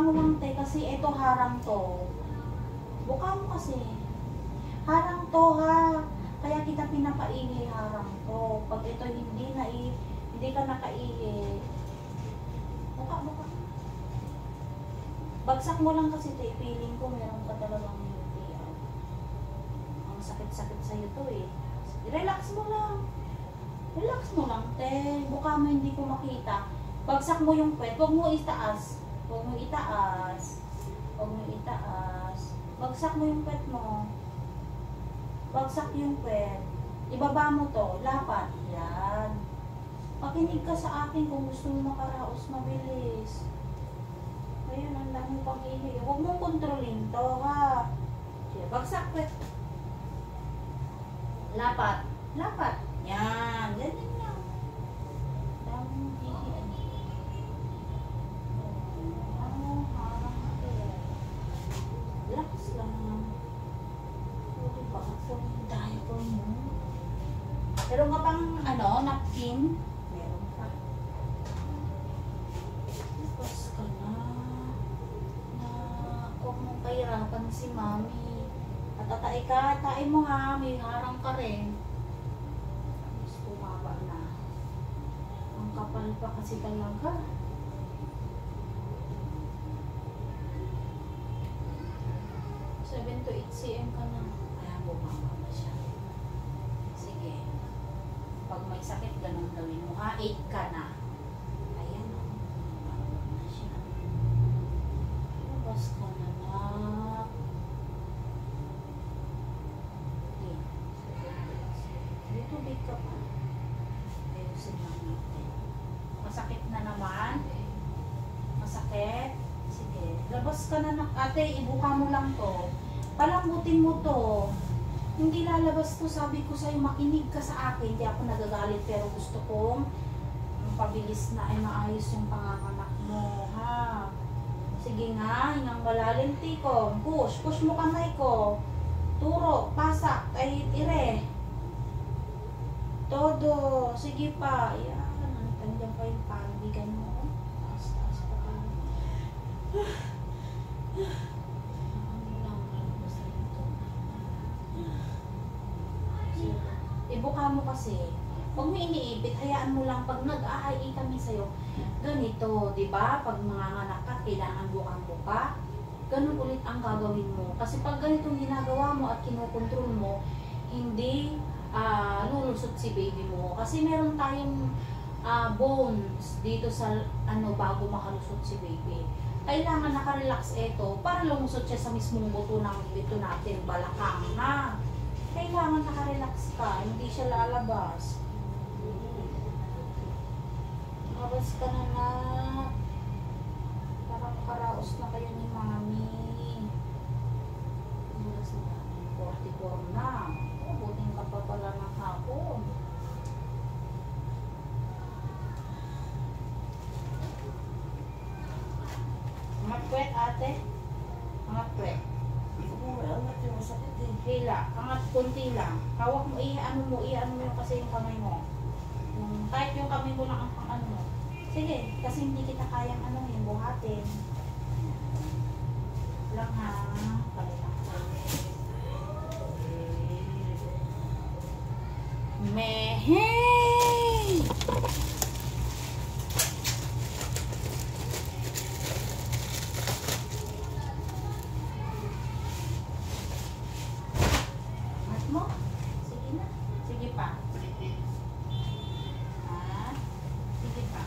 mo lang te, kasi ito harang to. Buka mo kasi. Harang to ha. Kaya kita pinapaihi harang to. Pag ito hindi ka nakaihi. Buka. Bagsak mo lang kasi te, feeling ko meron ka talagang UTI. Ang sakit-sakit sa'yo to eh. Relax mo lang. Relax mo lang te. Buka mo hindi ko makita. Bagsak mo yung puwet. Huwag mo itaas. Bagsak mo yung puwet mo. Bagsak yung puwet. Ibaba mo to. Lapat. Yan. Pakinig ka sa akin kung gusto mo makaraos mabilis. Ayun, ang dami pang ihi. Huwag mong kontrolin to, ha? Sige, bagsak puwet. Lapat. Yan. Ganyan lang. Daming ihi. Harang ito. Relax lang. Pwede ba? Dahil ko mo. Meron ka pang, napkin? Meron pa. Tapos ka na. Huwag mong kahirapan si mami. At tae mo ha. May harang ka rin. Tapos bumaba na. Ang kapal pa kasi talaga. To 8 cm ka na. Kaya bumaba na siya. Sige. Pag may sakit, ganun gawin mo ha. 8 ka na. Ayan o. Bumaba na siya. Labas ka na na. Okay. Dito big ka pa. Ayusin lang natin. Masakit na naman. Masakit. Sige. Labas ka na na. Ate, ibuka mo lang to. Palambutin mo to. Hindi lalabas to. Sabi ko sa'yo, makinig ka sa akin. Hindi ako nagagalit pero gusto kong pabilis na ay maayos yung panganganak mo. Ha? Sige nga, hingang malalim tikom. Push mo kamay ko. Turo, pasak, kahit ire. Todo. Sige pa. Ayan. Nandiyan pa yung panigan mo. Taas pa kayo. Ibuka mo kasi. Huwag mo iniipit, hayaan mo lang. Pag nag-ahay kami sa'yo, ganito, di ba? Pag manganganak ka, kailangan bukang-buka. Ganun ulit ang gagawin mo. Kasi pag ganitong ginagawa mo at kinokontrol mo, hindi lulusot si baby mo. Kasi meron tayong bones dito sa bago makalusot si baby. Kailangan nakarelax ito para lumusot siya sa mismong buto ng bito natin, balakang na. Kailangan nakarelax ka, hindi siya lalabas. Labas ka na na. Parang karaos na kayo ni mami. 44 na. Buting ka pa pala ng hapon. Angat puwet ate. Angat puwet. Angat yung masakit eh. Hila, angat kunti lang. Hawak mo, i-ano mo yung kasi yung kamay mo. Kahit yung kamay mo lang ang pang ano mo. Sige, kasi hindi kita kayang yung buhatin. Lang ha. Palitan ko. Mehey! Mo? Sige na. Sige pa. Sige pa.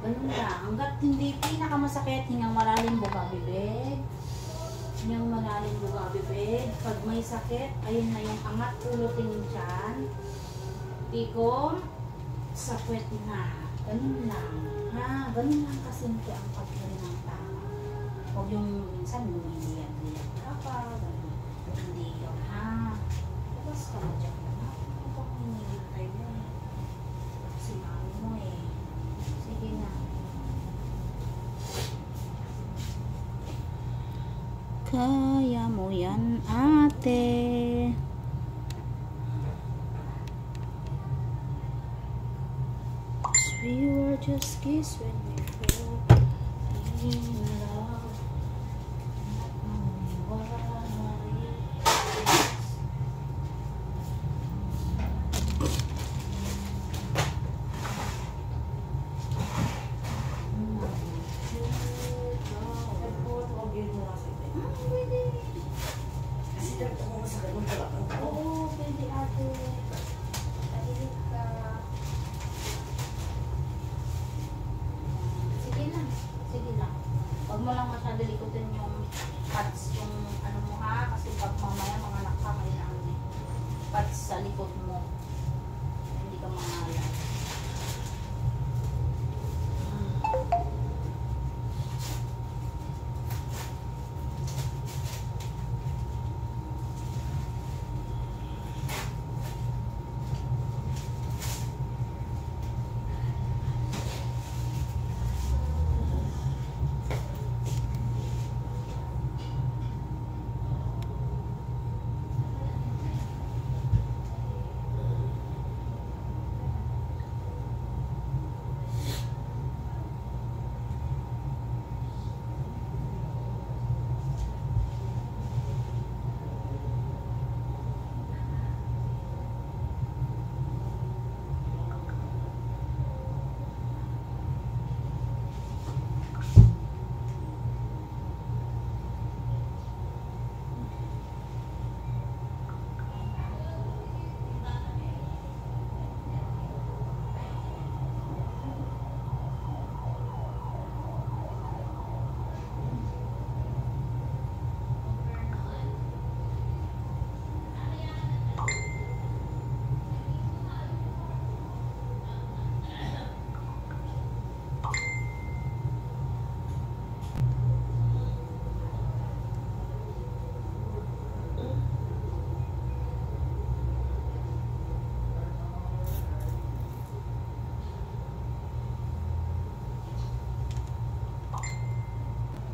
Ganun lang. Hanggat hindi pinakamasakit, hingang malalim buka bibig. Hingang malalim buka bibig. Pag may sakit, ayun na yung angat ulo tingin dyan. Piko, sakit na. Ganun lang. Ha? Ganun lang kasimple ang pagkain ng tama. Huwag yung minsan lumiliyat-liyat ka pa. Ganun. Hindi yun. Ha? Labas ka na dyan. Huwag hinihintay mo eh. Si mami mo eh. Sige na. Kaya mo yan, ate. We were just kids when we fell in love. Not knowing why. Kasi dapat ako masakit ng balakang ko. Oo, pwede ate. Tahimik ka. Sige lang. Sige lang. Huwag mo lang masyado likutin yung pads, yung ano mo ha. Kasi pag mamaya mga anak ka, kailangan eh. Pads sa likod mo. Hindi ka mangalan.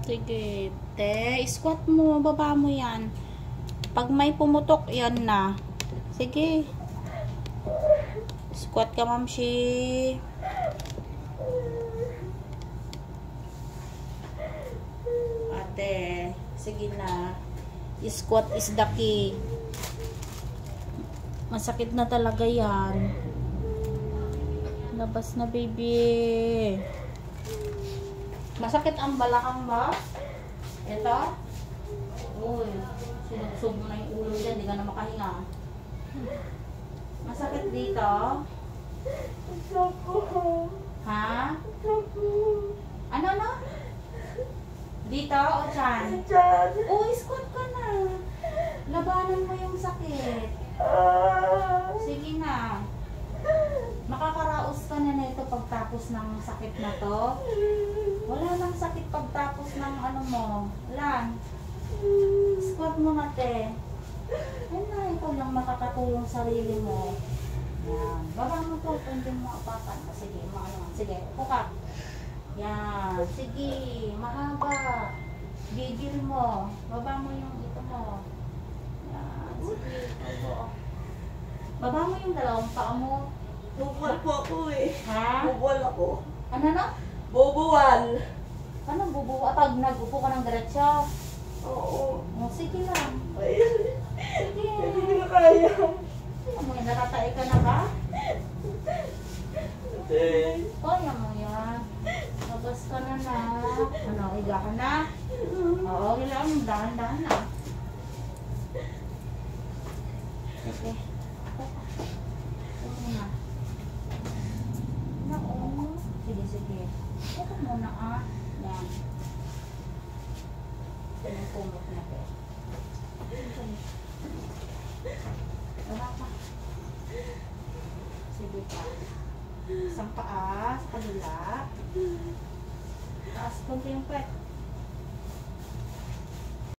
Sige, te. Squat mo. Baba mo yan. Pag may pumutok, yan na. Sige. Squat ka, mamshi. Ate. Sige na. Squat is the key. Masakit na talaga yan. Labas na, baby. Masakit ang balakang ba? Ito? Uy, sinugsog mo na yung ulo dyan, di ka na makahinga. Masakit dito? Ha? Ano no? Dito o dyan? Uy, squat ka na. Labanan mo yung sakit. Sige na. Makakaraos ka na nito pagtapos ng sakit na to. Wala nang sakit pagtapos ng ano mo. Wala. Squat mo na, te. Ayun na, ikaw lang makakatulong sarili mo. Yan. Baba mo to, hindi mo apakan. Sige, maano. Sige, upo ka. Yan. Sige, mahaba. Gigil mo. Baba mo yung ito mo. Yan. Sige, upo. Baba mo yung dalawang paa mo. Bubuwal po ako eh. Ha? Bubuwal ako. Ano na? Bubuwal. Ano, bubuwa? Pag nag-upo ka ng diretso? Oo. Oh, sige lang. Ay, Sige. hindi ko kaya. Ano mo yan? Natatay ka na ba? Ate. Kaya mo yan. Labas ka na na. Ano, higa ka na? Oo, kailangan mo dahan-dahan na. Sige. Ito na. Naku. Sige, sige. kumot na po. Wala pa. Sige pa. Isang paa sa kabila. Taas konti yung pet.